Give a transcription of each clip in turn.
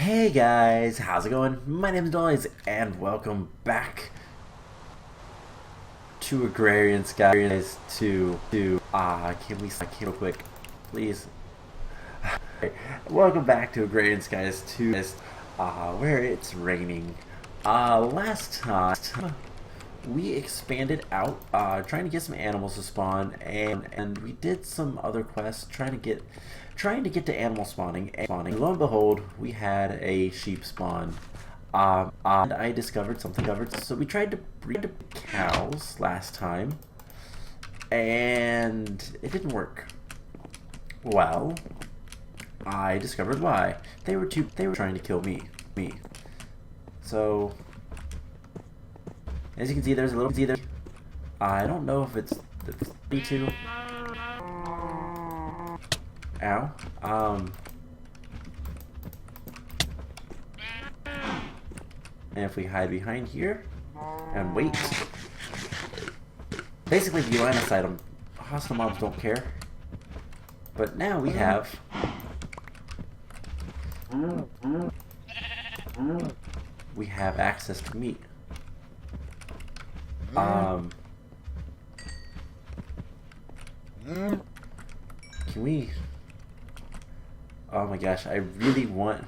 Hey guys, how's it going? My name is Dollies, and welcome back to Agrarian Skies can we real quick, please? Welcome back to Agrarian Skies 2, where it's raining. Last time we expanded out, trying to get some animals to spawn, and we did some other quests trying to get to animal spawning. And lo and behold, we had a sheep spawn. And I discovered something. So we tried to breed cows last time, and it didn't work. Well, I discovered why. They were trying to kill me. So as you can see, there's a little there. I don't know if it's the B2. Ow. And if we hide behind here and wait, basically if you line of sight them, hostile mobs don't care. But now we have access to meat. Can we? Oh my gosh, I really want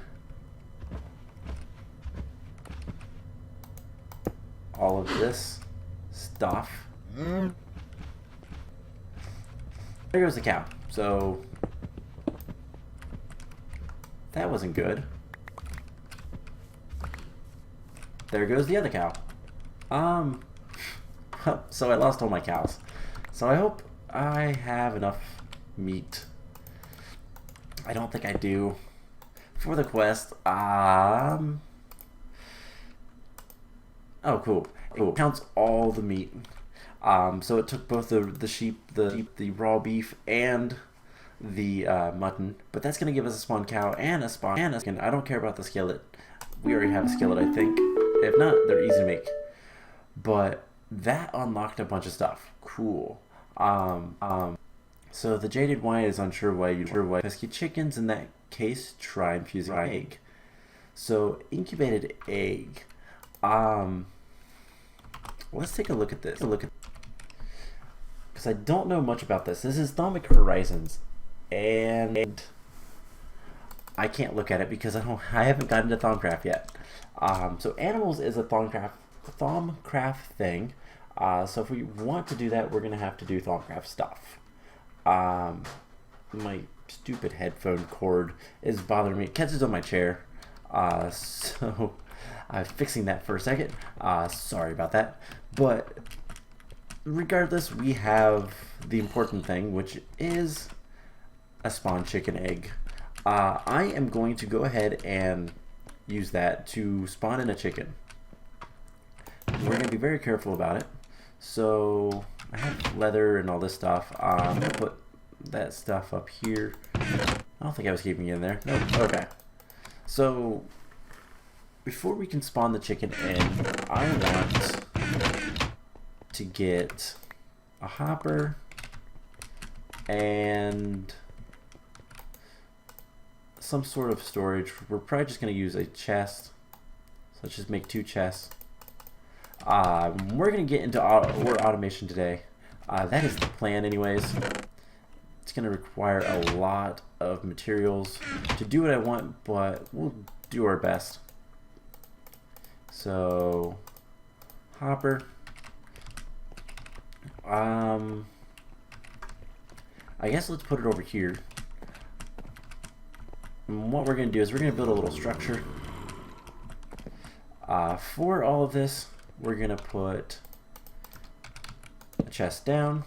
all of this stuff. There goes the cow. So that wasn't good. There goes the other cow. So I lost all my cows. So I hope I have enough meat. I don't think I do for the quest. Oh, cool. It counts all the meat. So it took both the sheep, the raw beef, and the mutton. But that's gonna give us a spawn cow and a spawn skin. I don't care about the skillet. We already have a skillet, I think. If not, they're easy to make. But that unlocked a bunch of stuff. Cool. So the jaded wine is unsure why pesky chickens. In that case, try infusing egg. So incubated egg. Let's take a look at this. Because I don't know much about this. This is Thaumic Horizons, and I can't look at it because I haven't gotten to Thaumcraft yet. So animals is a Thaumcraft thing. So if we want to do that, we're gonna have to do Thaumcraft stuff. My stupid headphone cord is bothering me. It catches on my chair. So I was fixing that for a second. Sorry about that. But regardless, we have the important thing, which is a spawn chicken egg. I am going to go ahead and use that to spawn in a chicken. We're going to be very careful about it. So I have leather and all this stuff. I'm going to put that stuff up here. I don't think I was keeping it in there. Nope. Okay. So before we can spawn the chicken in, I want to get a hopper and some sort of storage. We're probably just going to use a chest. So let's just make 2 chests. We're going to get into automation today. That is the plan anyways. It's going to require a lot of materials to do what I want, but we'll do our best. So, hopper. I guess let's put it over here. And what we're going to do is we're going to build a little structure. For all of this, we're going to put a chest down,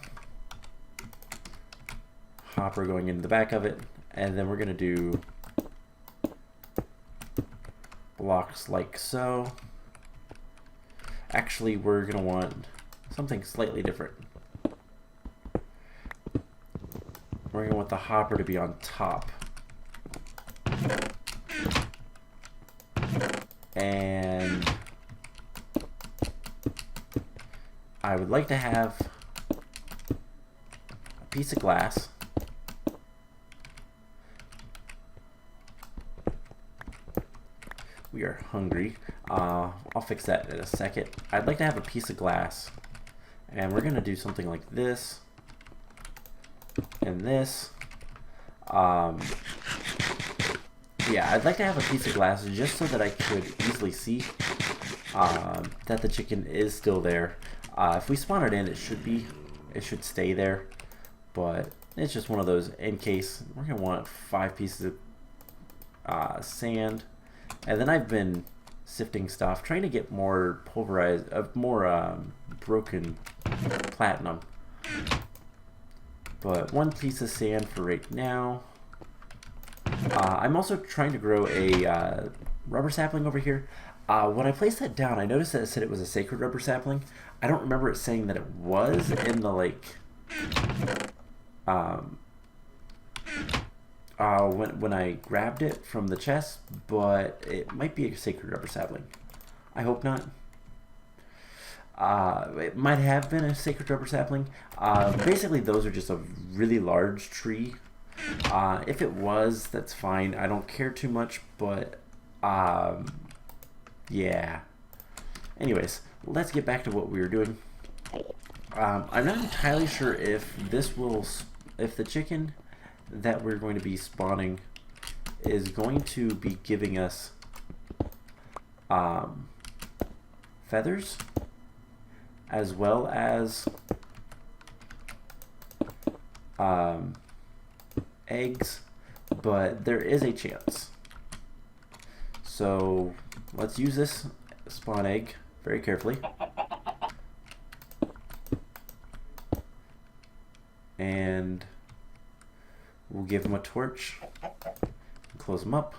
hopper going into the back of it, and then we're going to do blocks like so. Actually, we're going to want something slightly different. We're going to want the hopper to be on top. And I would like to have a piece of glass We are hungry. I'll fix that in a second. I'd like to have a piece of glass. And we're going to do something like this. And this. Yeah, I'd like to have a piece of glass just so that I could easily see that the chicken is still there. If we spawn it in, it should stay there. But it's just one of those in case. We're going to want 5 pieces of sand. And then I've been sifting stuff, trying to get more pulverized, more broken platinum. But 1 piece of sand for right now. I'm also trying to grow a rubber sapling over here. When I placed that down, I noticed that it said it was a sacred rubber sapling. I don't remember it saying that it was in the when I grabbed it from the chest, but it might be a sacred rubber sapling. I hope not. It might have been a sacred rubber sapling. Basically, those are just a really large tree. If it was, that's fine. I don't care too much, but yeah. Anyways, let's get back to what we were doing. I'm not entirely sure if if the chicken that we're going to be spawning is going to be giving us feathers as well as eggs, but there is a chance. So let's use this spawn egg very carefully. And we'll give him a torch. Close him up.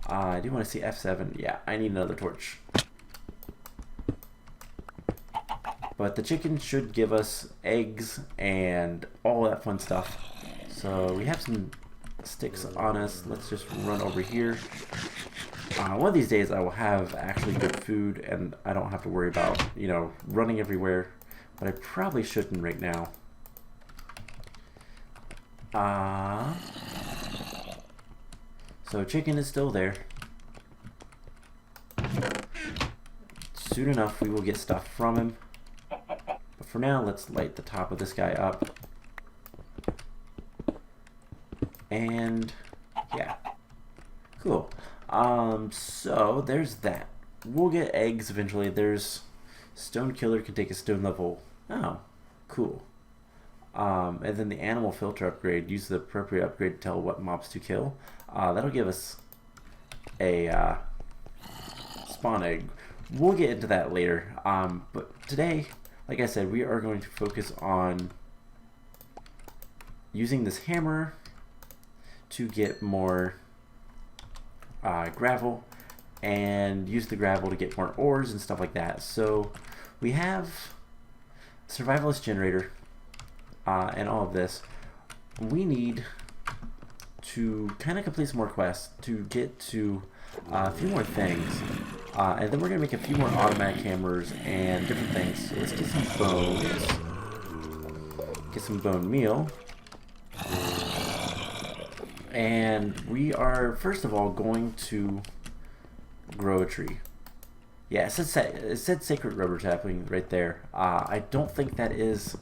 I do want to see F7. Yeah, I need another torch. But the chicken should give us eggs and all that fun stuff. So we have some sticks on us. Let's just run over here. One of these days I will have actually good food and I don't have to worry about, running everywhere. But I probably shouldn't right now. So chicken is still there. Soon enough we will get stuff from him. But for now, let's light the top of this guy up. And yeah, cool. So there's that. We'll get eggs eventually. There's stone killer can take a stone level. Oh, cool. And then the animal filter upgrade. Use the appropriate upgrade to tell what mobs to kill. That'll give us a spawn egg. We'll get into that later. But today, like I said, we are going to focus on using this hammer to get more gravel and use the gravel to get more ores and stuff like that. So we have survivalist generator and all of this. We need to kind of complete some more quests to get to a few more things. And then we're going to make a few more automatic hammers and different things. So let's get some bones. Get some bone meal. And we are, first of all, going to grow a tree. Yeah, it said sacred rubber sapling right there. I don't think that is...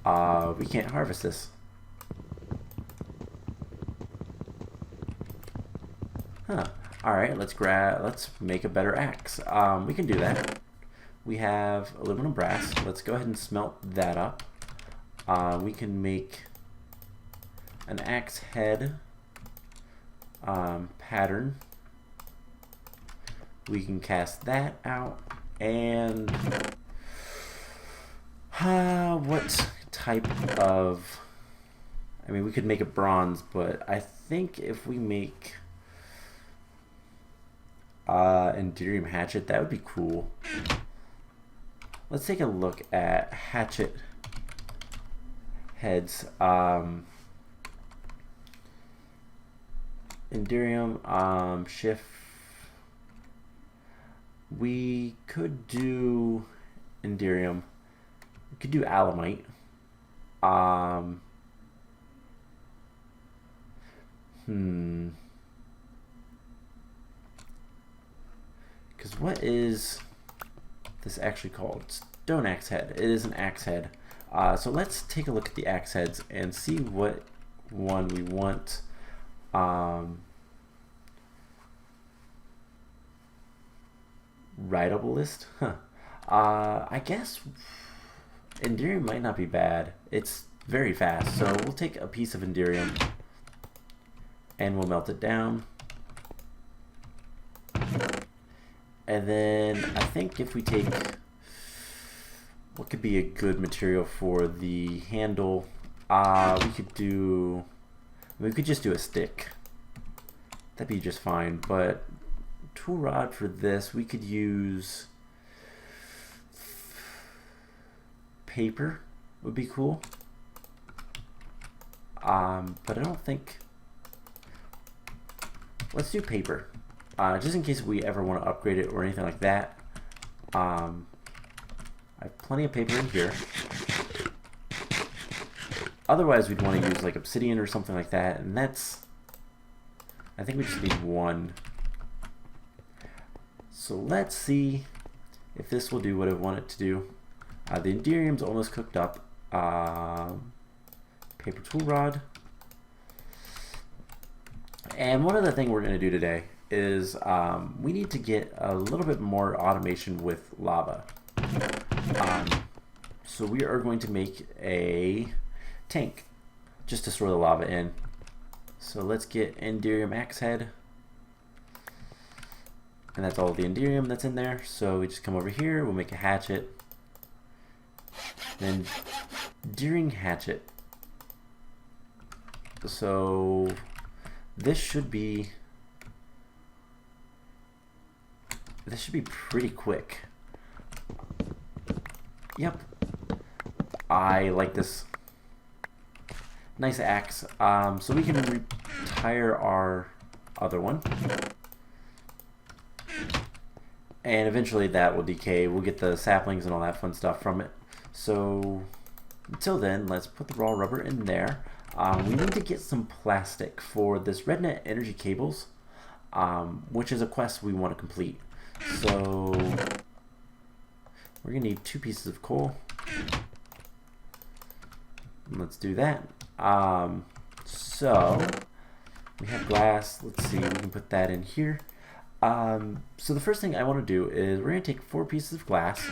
we can't harvest this. Huh. Alright, let's make a better axe. We can do that. We have aluminum brass. Let's go ahead and smelt that up. We can make an axe head pattern. We can cast that out. And what type of... I mean, we could make it bronze, but I think if we make Enderium hatchet, that would be cool. Let's take a look at hatchet heads. Enderium, shift. We could do Enderium. We could do Alamite. what is this actually called? Stone axe head. It is an axe head. So let's take a look at the axe heads and see what one we want. Rideable list? Huh. I guess Enderium might not be bad. It's very fast, so we'll take a piece of Enderium and we'll melt it down. And then I think if we take, what could be a good material for the handle? We could just do a stick. That'd be just fine, but tool rod for this, we could use paper would be cool. But I don't think, let's do paper. Just in case we ever want to upgrade it or anything like that. I have plenty of paper in here. Otherwise, we'd want to use like obsidian or something like that, and that's, I think we just need one. So let's see if this will do what I want it to do. The Enderium's almost cooked up. Paper tool rod. And one other thing we're going to do today is we need to get a little bit more automation with lava. So we are going to make a tank just to store the lava in. So let's get Enderium axe head. And that's all the Enderium that's in there. So we just come over here, we'll make a hatchet. Then Enderium hatchet. So this should be pretty quick. Yep. I like this. Nice axe. So we can retire our other one. And eventually that will decay. We'll get the saplings and all that fun stuff from it. So until then, let's put the raw rubber in there. We need to get some plastic for this rednet energy cables, which is a quest we want to complete. So we're going to need 2 pieces of coal. Let's do that. So we have glass. Let's see, we can put that in here. So the first thing I want to do is we're going to take 4 pieces of glass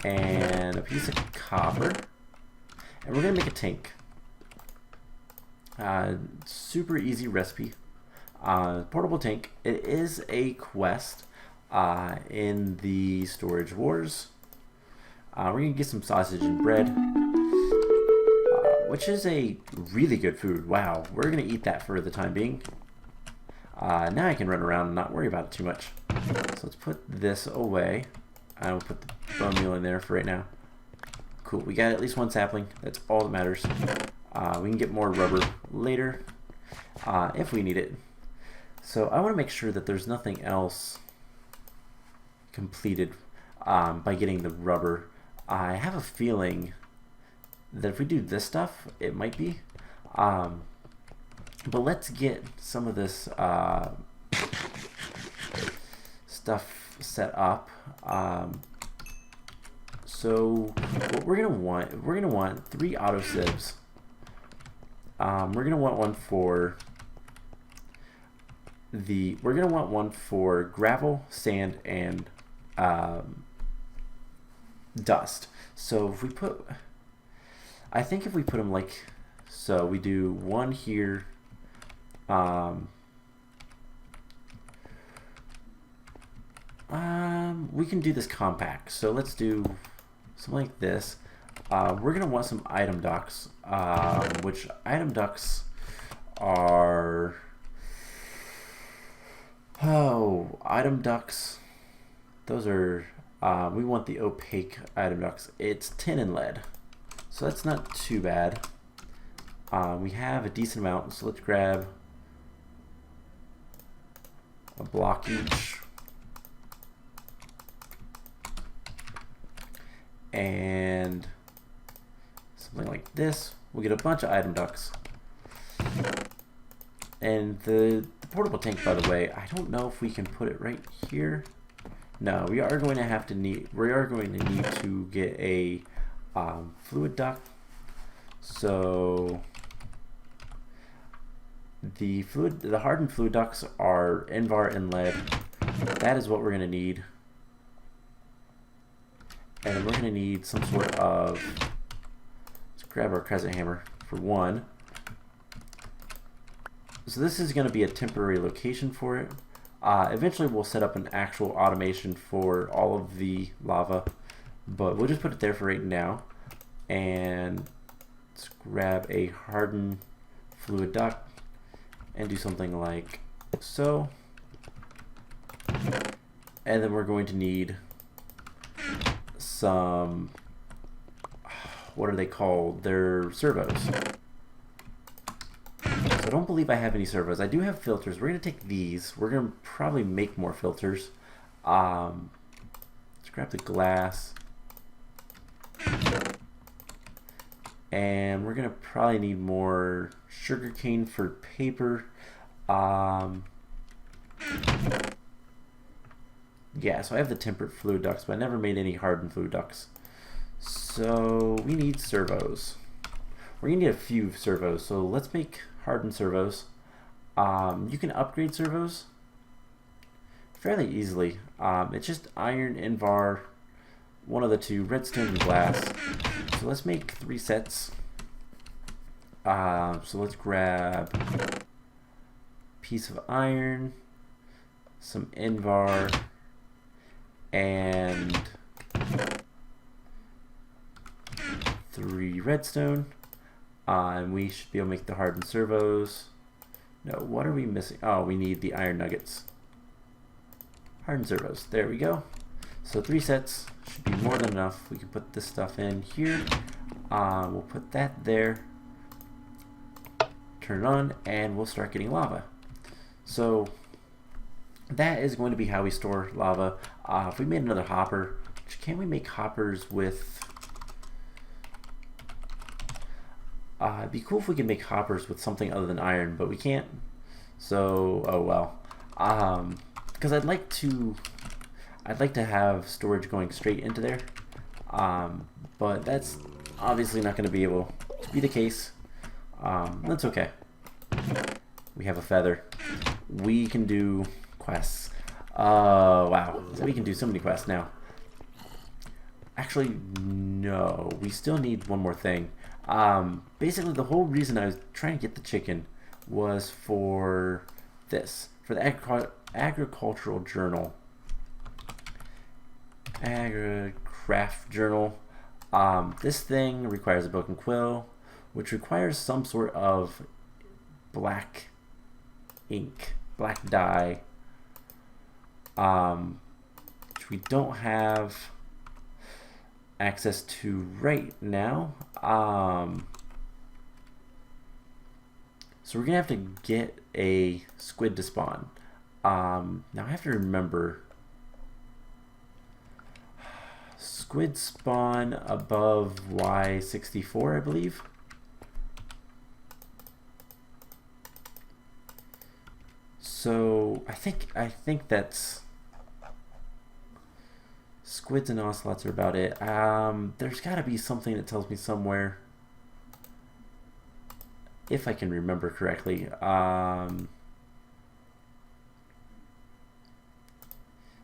and a piece of copper, and we're going to make a tank. Super easy recipe. Portable tank. It is a quest in the Storage Wars. We're going to get some sausage and bread, which is a really good food. Wow, we're going to eat that for the time being. Now I can run around and not worry about it too much. So let's put this away. I will put the bone meal in there for right now. Cool, we got at least 1 sapling. That's all that matters. We can get more rubber later if we need it. So I want to make sure that there's nothing else completed by getting the rubber. I have a feeling that if we do this stuff, it might be. But let's get some of this stuff set up. So what we're gonna want 3 auto sieves. We're gonna want one for gravel, sand, and dust. So if we put, I think if we put them like so, we do 1 here. We can do this compact. So let's do something like this. We're gonna want some item ducts, which item ducts are, item ducts. Those are, we want the opaque item ducts. It's tin and lead, so that's not too bad. We have a decent amount, so let's grab a block each. And something like this. We'll get a bunch of item ducts. And the portable tank, by the way, I don't know if we can put it right here. No, we are going to need to get a fluid duct. So the hardened fluid ducts are Invar and lead. That is what we're going to need. And then we're going to need some sort of, let's grab our crescent hammer for one. So this is going to be a temporary location for it. Eventually we'll set up an actual automation for all of the lava, but we'll just put it there for right now. And let's grab a hardened fluid duct and do something like so. And then we're going to need some, what are they called? They're servos. So I don't believe I have any servos. I do have filters. We're going to take these. We're going to probably make more filters. Let's grab the glass. And we're going to probably need more sugarcane for paper. Yeah, so I have the tempered fluid ducts, but I never made any hardened fluid ducts. So we need servos. We're going to need a few servos, so let's make hardened servos. You can upgrade servos fairly easily. It's just iron, Invar, one of the two, redstone and glass. So let's make 3 sets. So let's grab a piece of iron, some Invar, and 3 redstone. And we should be able to make the hardened servos. No, what are we missing? Oh, we need the iron nuggets. Hardened servos. There we go. So 3 sets should be more than enough. We can put this stuff in here. We'll put that there. Turn it on, and we'll start getting lava. So that is going to be how we store lava. If we made another hopper, can we make hoppers with... it'd be cool if we could make hoppers with something other than iron, but we can't. So, oh well. Because I'd like to have storage going straight into there. But that's obviously not going to be able to be the case. That's okay. We have a feather. We can do quests. Wow. So we can do so many quests now. Actually, no. We still need one more thing. Basically, the whole reason I was trying to get the chicken was for this. For the agricultural journal. Craft journal. This thing requires a broken quill, which requires some sort of black ink, black dye, which we don't have access to right now. So we're gonna have to get a squid to spawn. Now I have to remember, squid spawn above Y64, I believe. So I think that's squids and ocelots are about it. There's got to be something that tells me somewhere, if I can remember correctly.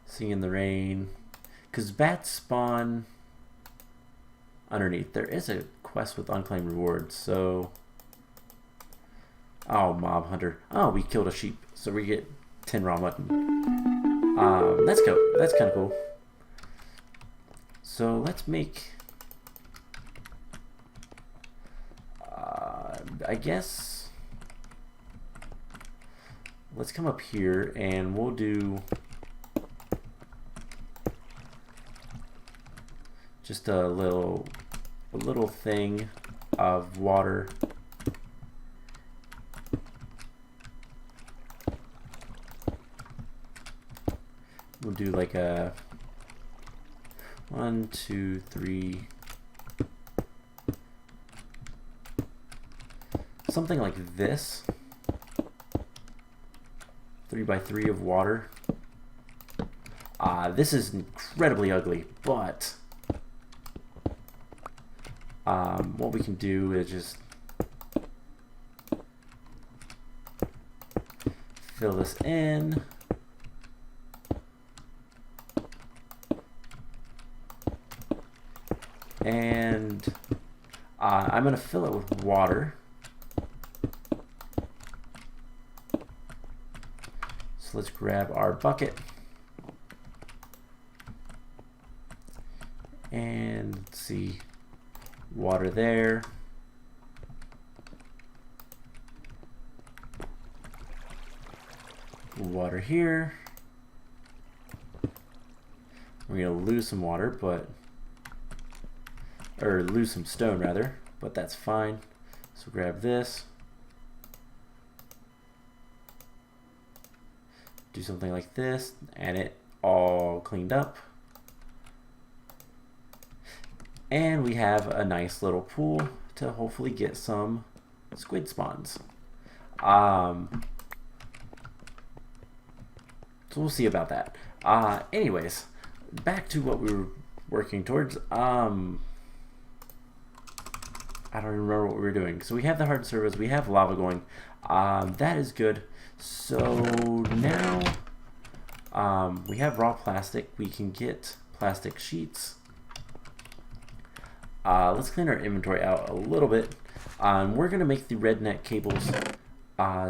Sing in the rain, because bats spawn underneath. There is a quest with unclaimed rewards, so. Oh, mob hunter. Oh, we killed a sheep, so we get 10 raw mutton. That's cool. That's kind of cool. So let's make. I guess. Let's come up here and we'll do just a little thing of water. We'll do like a 1, 2, 3, something like this. 3 by 3 of water. This is incredibly ugly, but what we can do is just fill this in. And I'm going to fill it with water. So let's grab our bucket. And let's see, water there. Water here. We're going to lose some water, or lose some stone rather, but that's fine. So grab this. Do something like this, and it all cleaned up. And we have a nice little pool to hopefully get some squid spawns. So we'll see about that. Anyways, back to what we were working towards. I don't even remember what we were doing. So we have the hard surface, we have lava going. That is good. So now we have raw plastic. We can get plastic sheets. Let's clean our inventory out a little bit. We're going to make the red net cables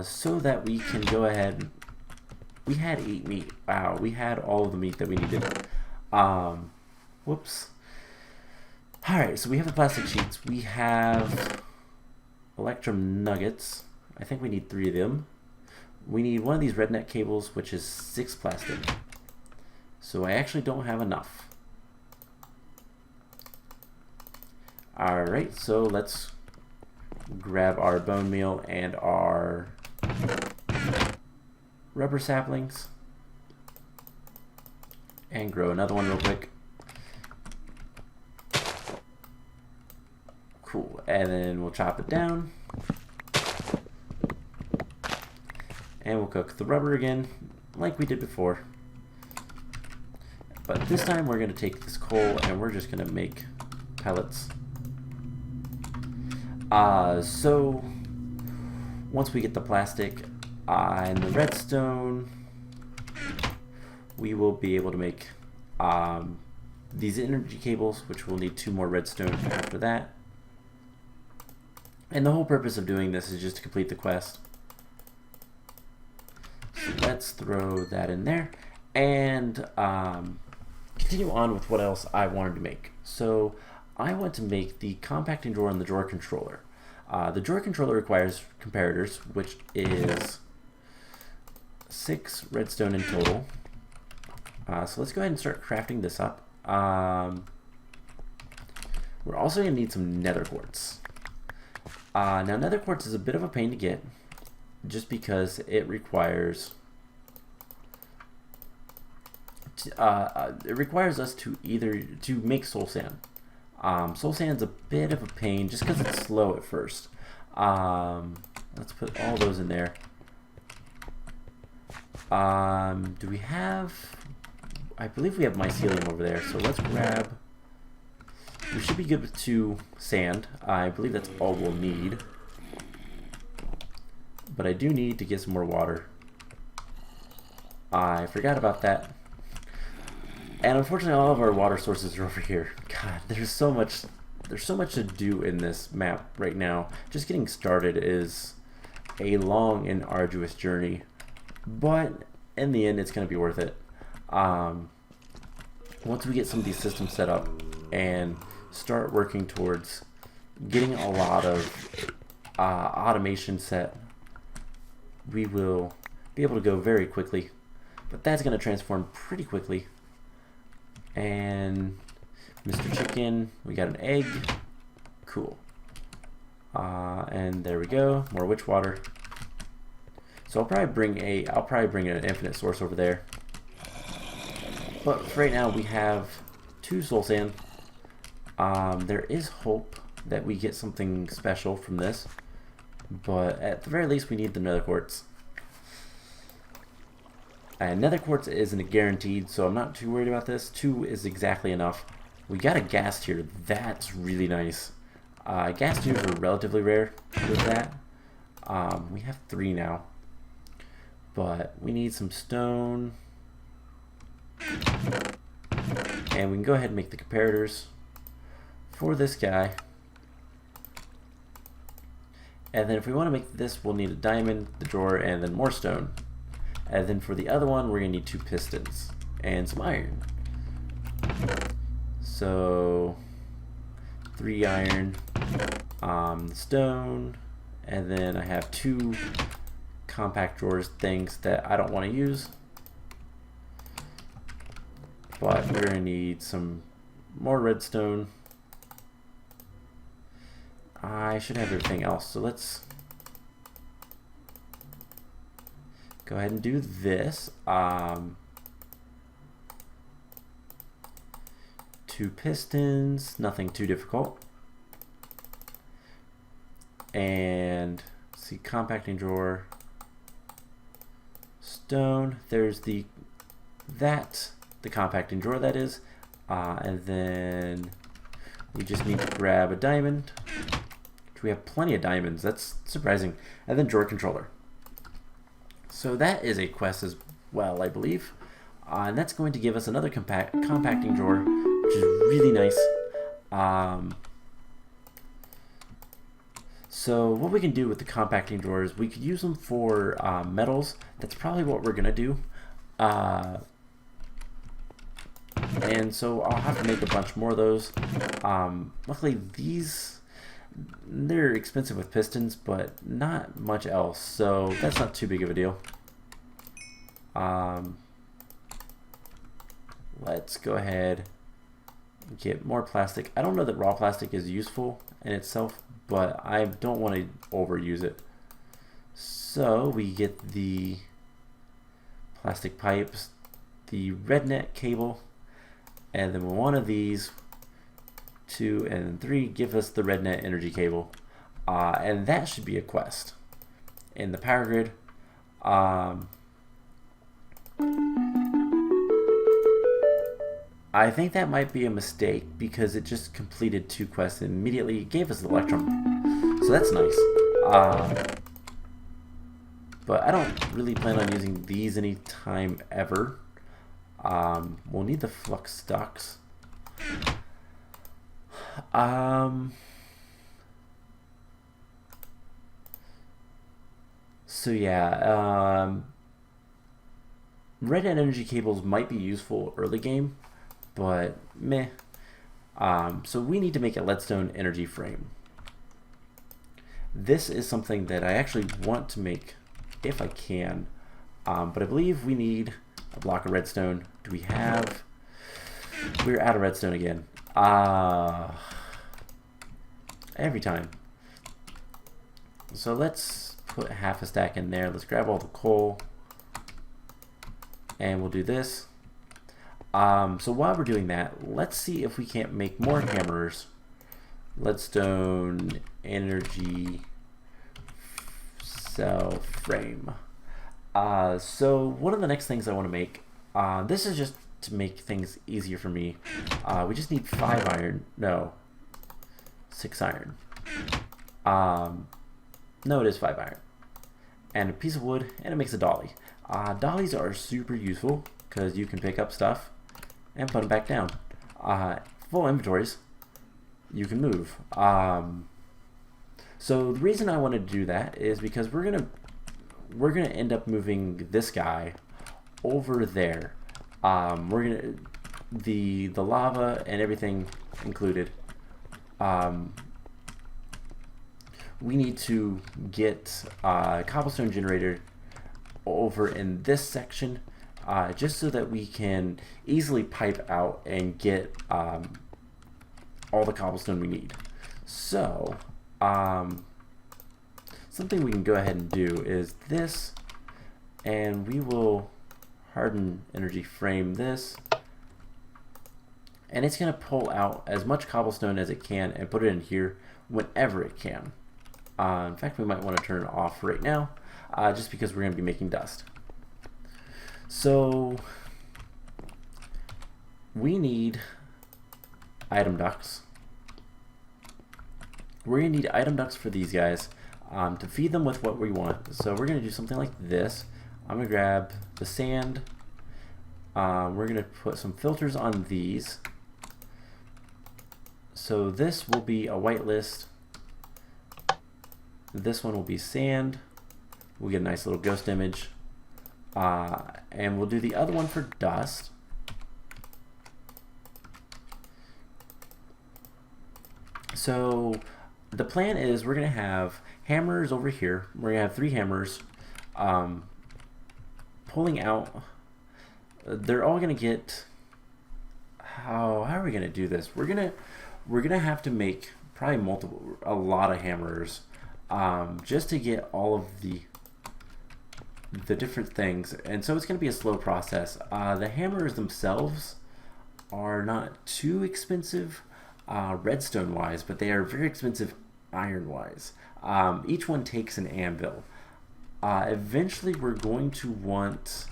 so that we can go ahead. We had 8 meat. Wow, we had all of the meat that we needed. Whoops. Alright, so we have the plastic sheets. We have electrum nuggets. I think we need 3 of them. We need one of these red net cables, which is 6 plastic. So I actually don't have enough. Alright, so let's grab our bone meal and our rubber saplings and grow another one real quick. Cool, and then we'll chop it down and we'll cook the rubber again like we did before, but this time we're going to take this coal and we're just going to make pellets. So once we get the plastic and the redstone, we will be able to make these energy cables, which will need 2 more redstone after that. And the whole purpose of doing this is just to complete the quest. So let's throw that in there and continue on with what else I wanted to make. So I want to make the compacting drawer and the drawer controller. The drawer controller requires comparators, which is 6 redstone in total. So let's go ahead and start crafting this up. We're also going to need some nether quartz. Now nether quartz is a bit of a pain to get, just because it requires us to make soul sand. Soul sand's a bit of a pain just because it's slow at first. Let's put all those in there. Do we have... I believe we have mycelium over there, so let's grab... We should be good with 2 sand. I believe that's all we'll need. But I do need to get some more water. I forgot about that. And unfortunately all of our water sources are over here. God, there's so much to do in this map right now. Just getting started is a long and arduous journey, but in the end it's going to be worth it. Once we get some of these systems set up and start working towards getting a lot of automation set, we will be able to go very quickly, but that's going to transform pretty quickly. And Mr. Chicken, we got an egg. Cool. And there we go, more witch water. So I'll probably bring an infinite source over there. But for right now we have 2 soul sand. There is hope that we get something special from this, but at the very least we need the nether quartz. And nether quartz isn't guaranteed, so I'm not too worried about this. 2 is exactly enough. We got a gas tier. That's really nice. Gas tiers are relatively rare with that. We have 3 now. But we need some stone. And we can go ahead and make the comparators for this guy. And then if we want to make this, we'll need a diamond, the drawer, and then more stone. And then for the other one, we're going to need 2 pistons and some iron. So 3 iron, stone, and then I have 2 compact drawers things that I don't want to use. But we're going to need some more redstone. I should have everything else, so let's go ahead and do this. 2 pistons, nothing too difficult. And see, compacting drawer, stone. There's the compacting drawer, that is. And then we just need to grab a diamond. We have plenty of diamonds. That's surprising. And then drawer controller. So that is a quest as well, I believe. And that's going to give us another compacting drawer, which is really nice. So what we can do with the compacting drawers, we could use them for metals. That's probably what we're going to do. And so I'll have to make a bunch more of those. Luckily, they're expensive with pistons, but not much else, so that's not too big of a deal. Let's go ahead and get more plastic. I don't know that raw plastic is useful in itself, but I don't want to overuse it. So we get the plastic pipes, the red net cable, and then one of these, 2 and 3 give us the red net energy cable, and that should be a quest in the power grid. I think that might be a mistake because it just completed 2 quests and immediately gave us the electrum, so that's nice. But I don't really plan on using these any time ever. We'll need the flux stocks. So yeah, red energy cables might be useful early game, but meh. So we need to make a leadstone energy frame. This is something that I actually want to make if I can, but I believe we need a block of redstone. Do we have? We're out of redstone again. Every time. So let's put half a stack in there. Let's grab all the coal, and we'll do this. So while we're doing that, let's see if we can't make more hammers. Leadstone energy cell frame. So one of the next things I want to make, this is just to make things easier for me. We just need 5 iron. No, 6 iron. No, it is 5 iron. And a piece of wood, and it makes a dolly. Dollies are super useful because you can pick up stuff and put them back down. Full inventories, you can move. So the reason I wanted to do that is because we're gonna end up moving this guy over there. The lava and everything included. We need to get a cobblestone generator over in this section, just so that we can easily pipe out and get all the cobblestone we need. So something we can go ahead and do is this, and we will harden energy frame this, and it's going to pull out as much cobblestone as it can and put it in here whenever it can. In fact, we might want to turn it off right now, just because we're going to be making dust. So we need item ducts. We're going to need item ducts for these guys to feed them with what we want. So we're going to do something like this. I'm going to grab the sand. We're going to put some filters on these. So this will be a white list. This one will be sand. We'll get a nice little ghost image. And we'll do the other one for dust. So the plan is we're going to have hammers over here. We're going to have 3 hammers pulling out. They're all going to get... How are we going to do this? We're gonna have to make probably a lot of hammers just to get all of the different things, and so it's going to be a slow process. The hammers themselves are not too expensive redstone wise, but they are very expensive iron wise. Each one takes an anvil. Eventually we're going to want...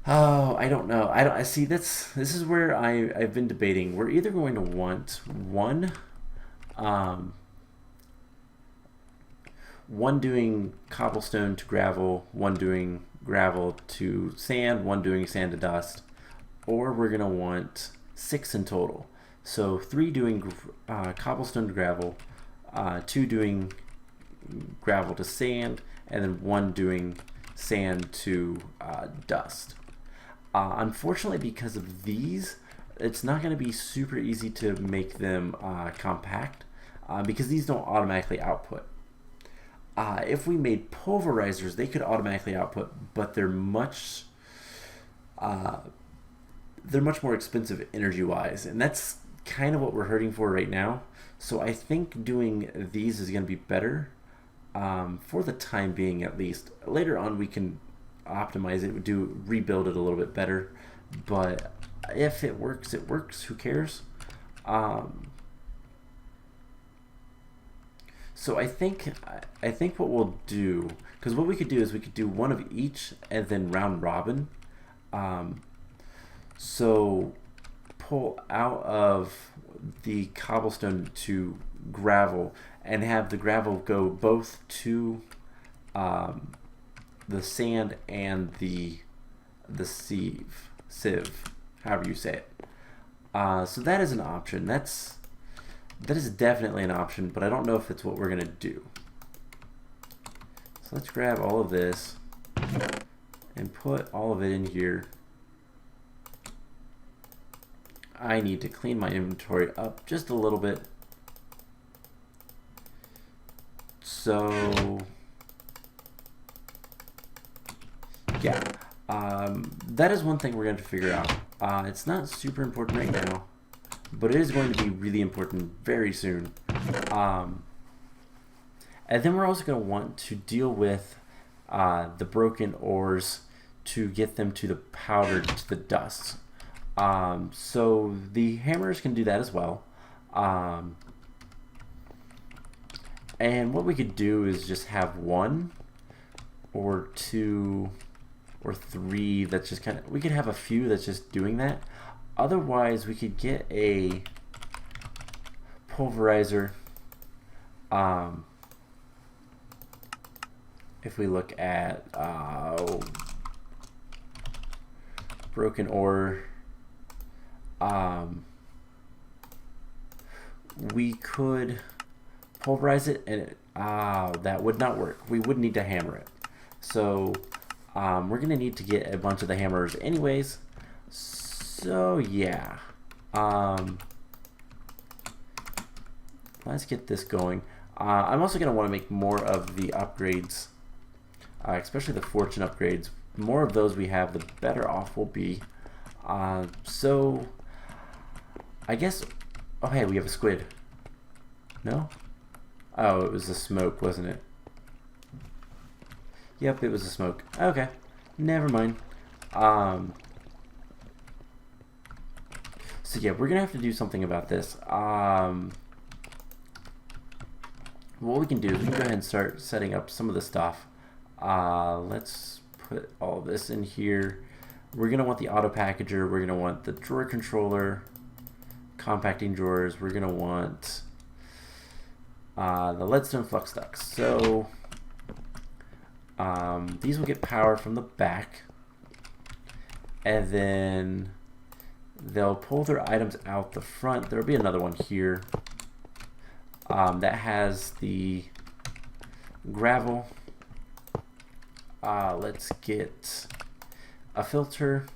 Oh, I don't know. I see. This is where I've been debating. We're either going to want one doing cobblestone to gravel, one doing gravel to sand, one doing sand to dust, or we're gonna want 6 in total. So 3 doing cobblestone to gravel, 2 doing gravel to sand, and then 1 doing sand to dust. Unfortunately, because of these, it's not going to be super easy to make them compact because these don't automatically output. If we made pulverizers, they could automatically output, but they're much more expensive energy-wise, and that's kind of what we're hurting for right now. So I think doing these is going to be better for the time being, at least. Later on, we can optimize it, rebuild it a little bit better, but if it works, it works. Who cares? So I think what we'll do, because what we could do is we could do one of each and then round robin. So pull out of the cobblestone to gravel and have the gravel go both to the sand and the sieve, however you say it. So that is an option. That is definitely an option, but I don't know if it's what we're gonna do. So let's grab all of this and put all of it in here. I need to clean my inventory up just a little bit. So yeah, that is one thing we're going to figure out. It's not super important right now, but it is going to be really important very soon. And then we're also going to want to deal with the broken ores to get them to the powdered, to the dust. So the hammers can do that as well. And what we could do is just have 1 or 2 or 3 that's just kind of, we could have a few that's just doing that. Otherwise, we could get a pulverizer. If we look at broken ore, we could pulverize it, and that would not work. We would need to hammer it. So we're gonna need to get a bunch of the hammers anyways. So yeah, let's get this going. I'm also gonna want to make more of the upgrades, especially the fortune upgrades. The more of those we have, the better off we'll be. So I guess, oh hey, we have a squid. No? Oh, it was the smoke, wasn't it? Yep, it was the smoke. Okay, never mind. So yeah, we're gonna have to do something about this. What we can do is we can go ahead and start setting up some of the stuff. Let's put all of this in here. We're going to want the auto packager. We're going to want the drawer controller, compacting drawers. We're going to want the leadstone flux ducts. So these will get power from the back, and then they'll pull their items out the front. There'll be another one here that has the gravel. Let's get a filter.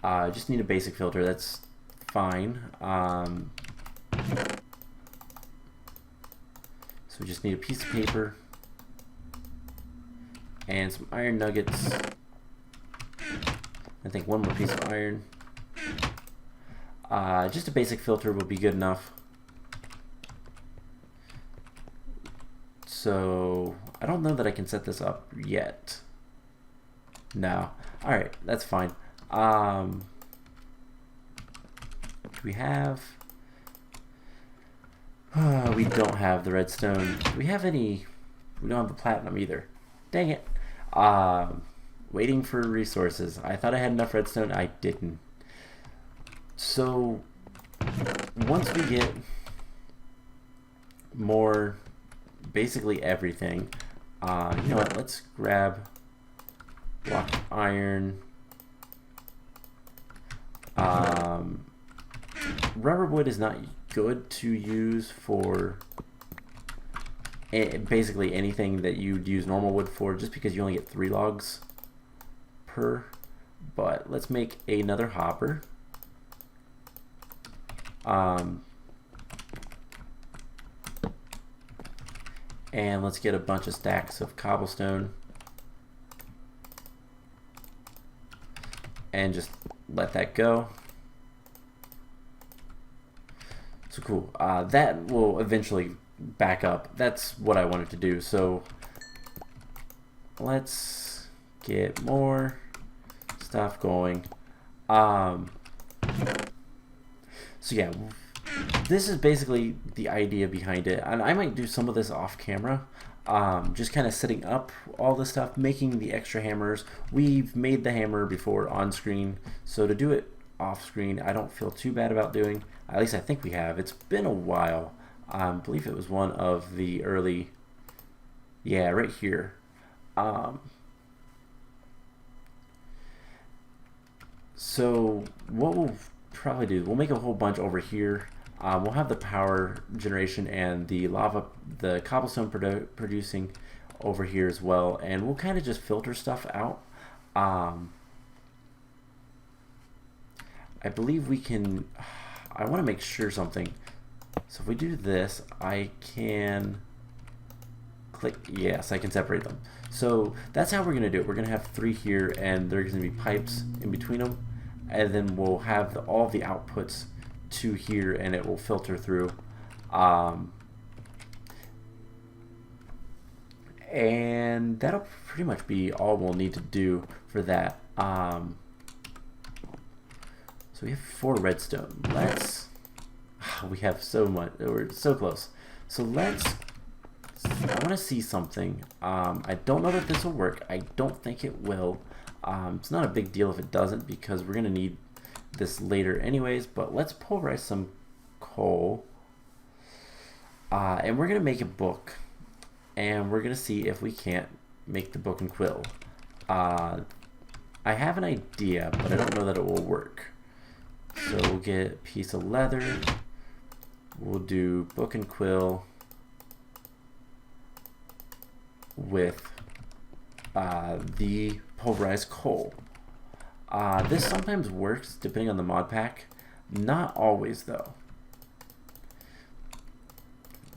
Just need a basic filter, that's fine. So we just need a piece of paper and some iron nuggets. I think one more piece of iron. Just a basic filter will be good enough. So I don't know that I can set this up yet. No. Alright, that's fine. Do we have... we don't have the redstone. Do we have any... We don't have the platinum either. Dang it. Waiting for resources. I thought I had enough redstone. I didn't. So once we get more, basically everything, you know what, let's grab block of iron. Rubber wood is not good to use for basically anything that you'd use normal wood for, just because you only get 3 logs per. But let's make another hopper. And let's get a bunch of stacks of cobblestone and just let that go. So cool. That will eventually back up. That's what I wanted to do. So let's get more stuff going. So yeah, this is basically the idea behind it, and I might do some of this off camera, just kind of setting up all this stuff, making the extra hammers. We've made the hammer before on screen, so to do it off screen I don't feel too bad about doing. At least I think we have. It's been a while. I believe it was one of the early, yeah, right here. So what we'll probably do, we'll make a whole bunch over here. We'll have the power generation and the lava, the cobblestone producing over here as well, and we'll kind of just filter stuff out. I believe we can, I want to make sure something. So if we do this, I can click, yes, I can separate them. So that's how we're going to do it. We're going to have 3 here, and there's going to be pipes in between them, and then we'll have all the outputs to here, and it will filter through. And that'll pretty much be all we'll need to do for that. So we have 4 redstone. Let's, we have so much, we're so close. So let's, I want to see something. I don't know that this will work. I don't think it will. It's not a big deal if it doesn't, because we're going to need this later anyways, but let's pulverize some coal. And we're going to make a book, and we're going to see if we can't make the book and quill. I have an idea, but I don't know that it will work. So we'll get a piece of leather. We'll do book and quill with the pulverized coal. This sometimes works depending on the mod pack, not always though.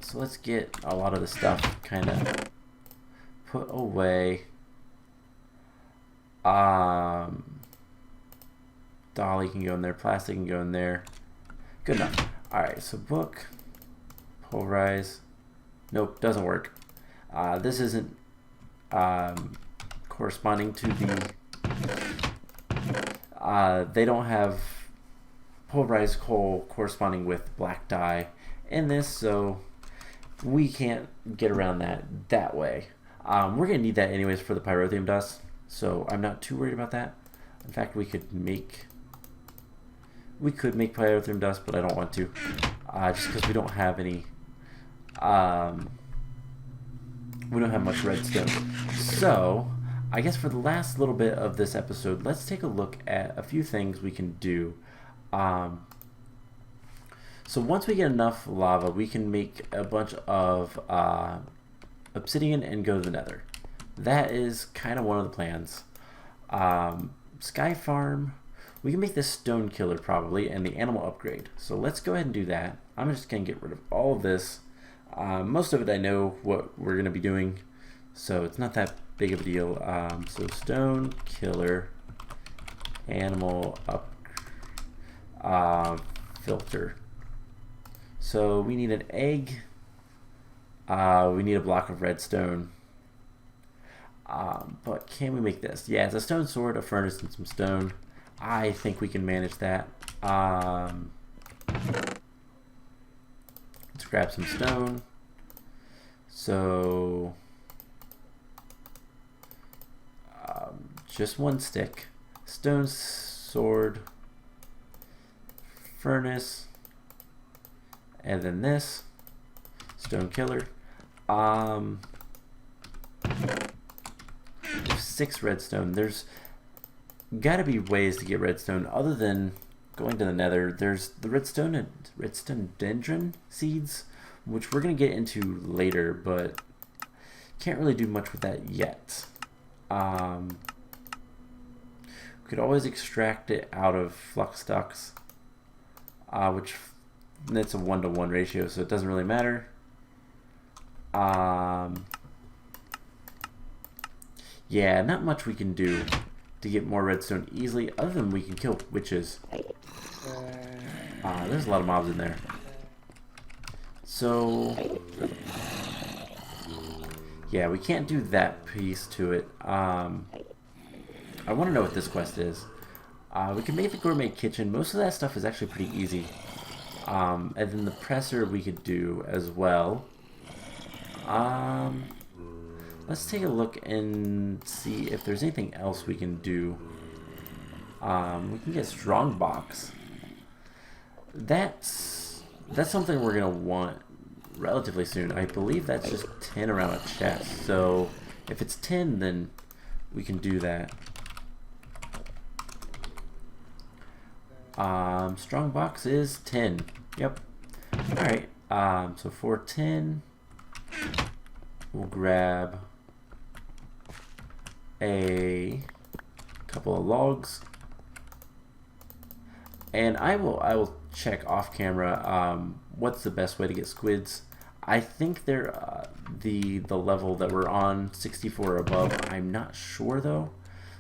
So let's get a lot of the stuff kind of put away. Dolly can go in there, plastic can go in there. Good enough. Alright, so book, pulverize. Nope, doesn't work. This isn't corresponding to the... they don't have pulverized coal corresponding with black dye in this, so we can't get around that way. We're gonna need that anyways for the pyrotheum dust, so I'm not too worried about that. In fact, we could make pyrotheum dust, but I don't want to, just because we don't have any. We don't have much redstone. So I guess for the last little bit of this episode, let's take a look at a few things we can do. So once we get enough lava, we can make a bunch of obsidian and go to the nether. That is kind of one of the plans. Sky farm, we can make this stone killer probably, and the animal upgrade. So let's go ahead and do that. I'm just going to get rid of all of this. Most of it I know what we're going to be doing, so it's not that big of a deal. So stone killer, animal up, filter. So we need an egg, we need a block of redstone, but can we make this? Yeah, it's a stone sword, a furnace, and some stone. I think we can manage that. Let's grab some stone. So just one stick, stone sword, furnace, and then this stone killer. There's 6 redstone. There's gotta be ways to get redstone other than going to the nether. There's the redstone seeds, which we're gonna get into later, but can't really do much with that yet. We could always extract it out of flux ducts, which it's a 1-to-1 ratio, so it doesn't really matter. Yeah, not much we can do to get more redstone easily, other than we can kill witches. There's a lot of mobs in there. So yeah, we can't do that piece to it. I want to know what this quest is. We can make the gourmet kitchen. Most of that stuff is actually pretty easy. And then the presser we could do as well. Let's take a look and see if there's anything else we can do. We can get strong box. That's something we're gonna want relatively soon. I believe that's just 10 around a chest. So if it's 10, then we can do that. Strong box is 10. Yep. Alright. So for 10, we'll grab a couple of logs. And I will check off camera what's the best way to get squids. I think they're the level that we're on, 64 or above. I'm not sure though,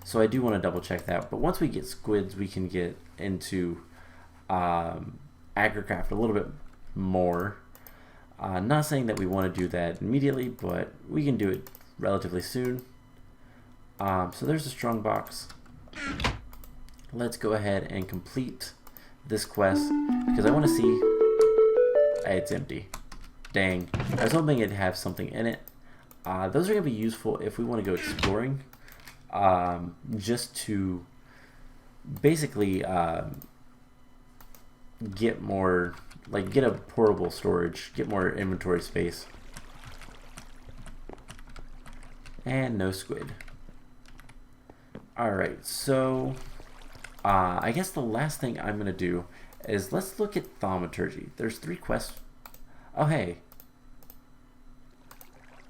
so I do want to double check that. But once we get squids, we can get into agricraft a little bit more. Not saying that we want to do that immediately, but we can do it relatively soon. So there's a strong box. Let's go ahead and complete this quest because I want to see. It's empty. Dang. I was hoping it'd have something in it. Those are going to be useful if we want to go exploring. Just to basically get more, like get a portable storage, get more inventory space. And no squid. Alright, so I guess the last thing I'm going to do is let's look at thaumaturgy. There's 3 quests. Oh, hey.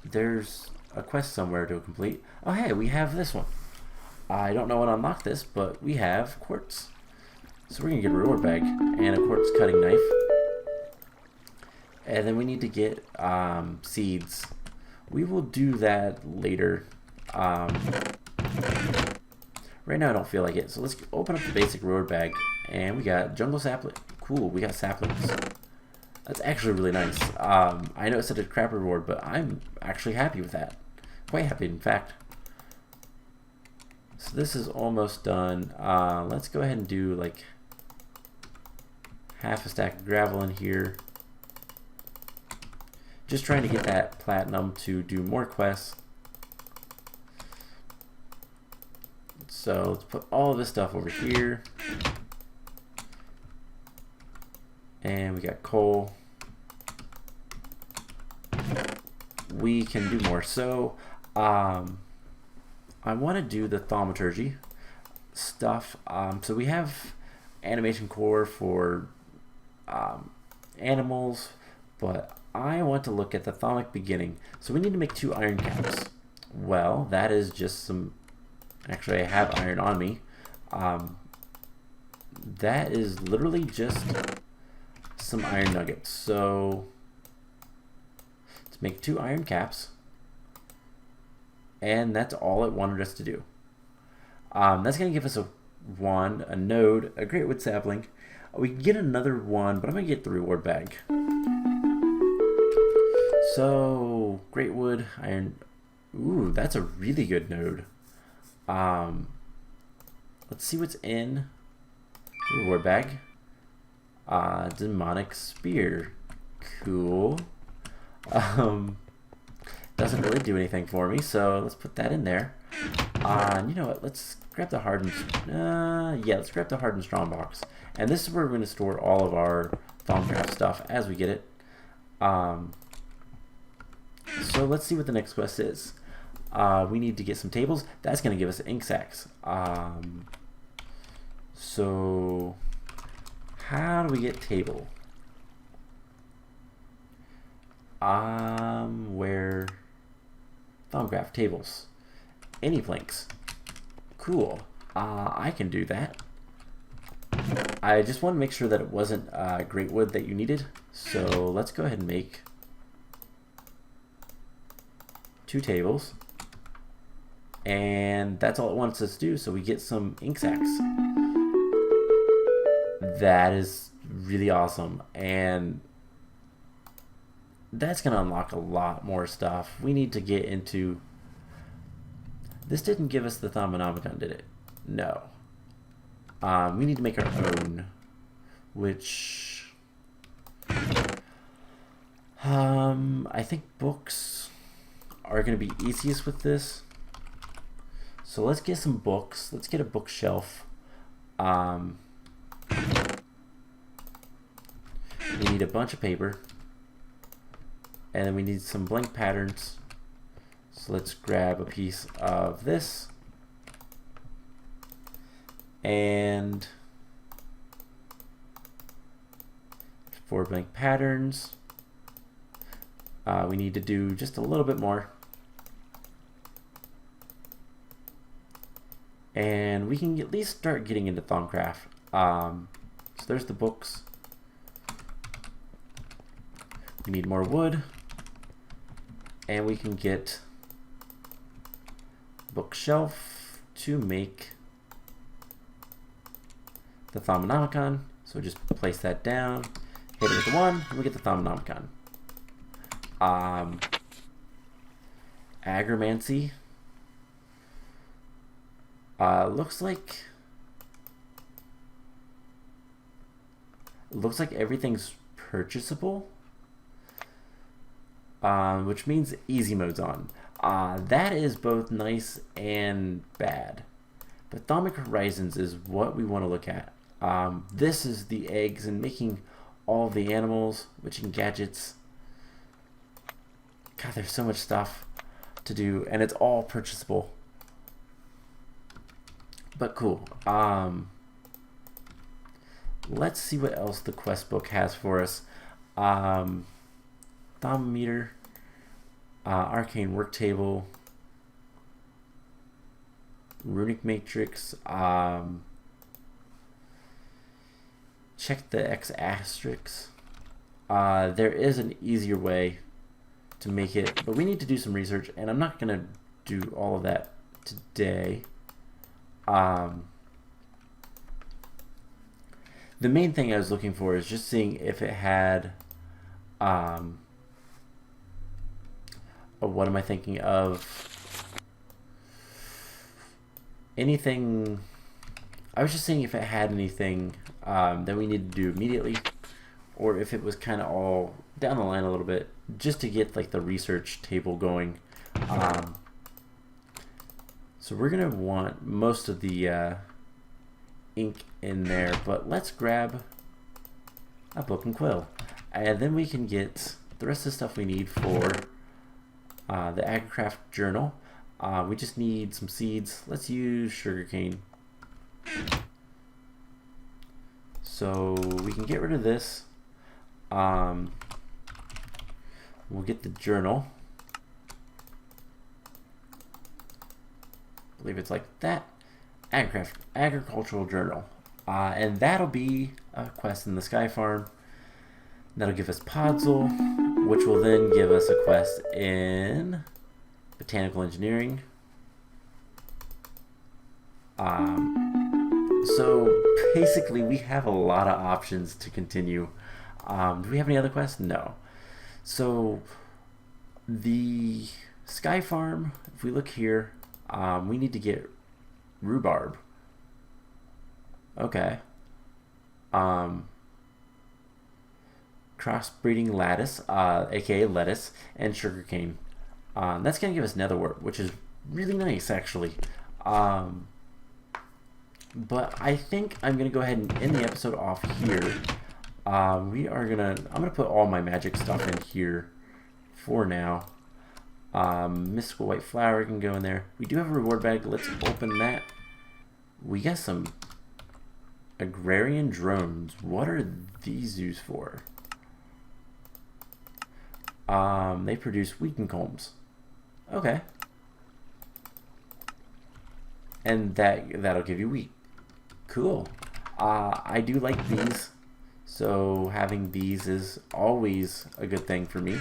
There's a quest somewhere to complete. Oh, hey, we have this one. I don't know what unlocked this, but we have quartz. So we're going to get a reward bag and a quartz cutting knife. And then we need to get seeds. We will do that later. Right now I don't feel like it, so let's open up the basic reward bag, and we got jungle sapling. Cool, we got saplings. That's actually really nice. I know it's such a crap reward, but I'm actually happy with that. Quite happy, in fact. So this is almost done. Let's go ahead and do like half a stack of gravel in here. Just trying to get that platinum to do more quests. So let's put all of this stuff over here. And we got coal. We can do more. So I want to do the thaumaturgy stuff. So we have animation core for animals, but I want to look at the thaumic beginning. So we need to make 2 iron caps. Well, that is just some... Actually, I have iron on me. That is literally just some iron nuggets. So let's make 2 iron caps. And that's all it wanted us to do. That's going to give us a node, a great wood sapling. We can get another one, but I'm going to get the reward bag. So, great wood, iron. Ooh, that's a really good node. Let's see what's in the reward bag. Demonic spear. Cool. Doesn't really do anything for me, so let's put that in there. You know what? Let's grab the hardened. Let's grab the hardened strong box, and this is where we're going to store all of our Thaumcraft stuff as we get it. So let's see what the next quest is. We need to get some tables. That's going to give us ink sacks. So how do we get table? Where Thaumcraft tables. Any planks. Cool. I can do that. I just want to make sure that it wasn't great wood that you needed. So let's go ahead and make 2 tables. And that's all it wants us to do. So we get some ink sacks. That is really awesome. And that's going to unlock a lot more stuff. We need to get into... This didn't give us the Thaumonomicon, did it? No. We need to make our own, which... I think books are going to be easiest with this. So let's get some books. Let's get a bookshelf. We need a bunch of paper. And then we need some blank patterns. So let's grab a piece of this. And 4 blank patterns. We need to do just a little bit more. And we can at least start getting into Thaumcraft. So there's the books. We need more wood. And we can get bookshelf to make the Thaumonomicon. So just place that down, hit it with the 1, and we get the Thaumonomicon. Agromancy. Looks like everything's purchasable. Which means easy mode's on. That is both nice and bad. But Thaumic Horizons is what we want to look at. This is the eggs and making all the animals, witching gadgets. God, there's so much stuff to do, and it's all purchasable. But cool. Let's see what else the quest book has for us. Thaumometer, arcane work table, runic matrix, check the X asterisk. There is an easier way to make it, but we need to do some research, and I'm not going to do all of that today. The main thing I was looking for is just seeing if it had what am I thinking of? Anything. I was just seeing if it had anything that we needed to do immediately, or if it was kind of all down the line a little bit, just to get like the research table going. So we're gonna want most of the ink in there, but let's grab a book and quill, and then we can get the rest of the stuff we need for the AgriCraft journal. We just need some seeds. Let's use sugarcane. So we can get rid of this. We'll get the journal. I believe it's like that. AgriCraft agricultural journal. And that'll be a quest in the Sky Farm. That'll give us Podzol, which will then give us a quest in botanical engineering. So basically we have a lot of options to continue. Do we have any other quests? No. So the Sky Farm, if we look here, we need to get rhubarb. Okay. Crossbreeding lattice, aka lettuce, and sugarcane. That's gonna give us netherwort, which is really nice actually. But I think I'm gonna go ahead and end the episode off here. I'm gonna put all my magic stuff in here for now. Mystical white flower can go in there. We do have a reward bag. Let's open that. We got some agrarian drones. What are these used for? They produce wheat and combs. Okay. And that'll give you wheat. Cool. I do like these, so having these is always a good thing for me.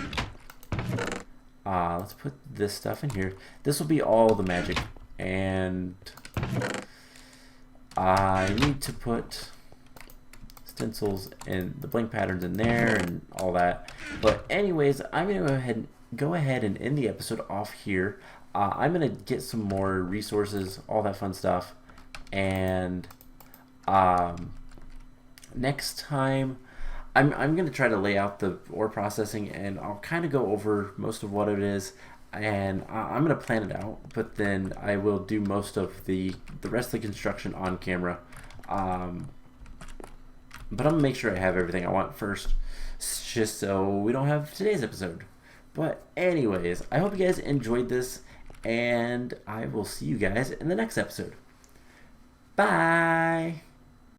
Let's put this stuff in here. This will be all the magic, and I need to put stencils and the blank patterns in there and all that. But anyways, I'm gonna go ahead and end the episode off here. I'm gonna get some more resources, all that fun stuff, and next time I'm gonna try to lay out the ore processing, and I'll kind of go over most of what it is, and I'm gonna plan it out. But then I will do most of the rest of the construction on camera. But I'm gonna make sure I have everything I want first, just so we don't have today's episode. But anyways, I hope you guys enjoyed this, and I will see you guys in the next episode. Bye!